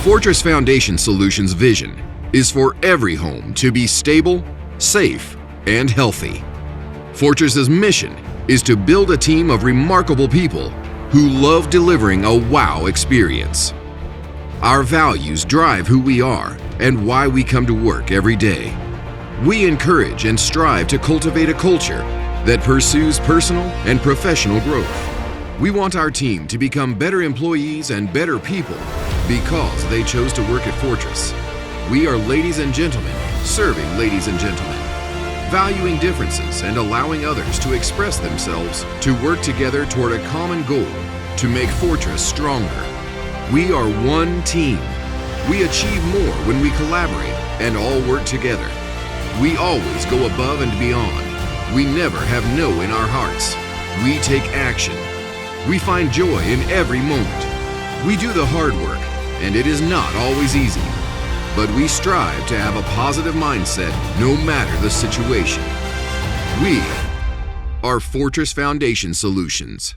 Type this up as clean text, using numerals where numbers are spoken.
Fortress Foundation Solutions' vision is for every home to be stable, safe, and healthy. Fortress's mission is to build a team of remarkable people who love delivering a wow experience. Our values drive who we are and why we come to work every day. We encourage and strive to cultivate a culture that pursues personal and professional growth. We want our team to become better employees and better people because they chose to work at Fortress. We are ladies and gentlemen serving ladies and gentlemen, valuing differences and allowing others to express themselves to work together toward a common goal to make Fortress stronger. We are one team. We achieve more when we collaborate and all work together. We always go above and beyond. We never have no in our hearts. We take action. We find joy in every moment. We do the hard work, and it is not always easy. But we strive to have a positive mindset no matter the situation. We are Fortress Foundation Solutions.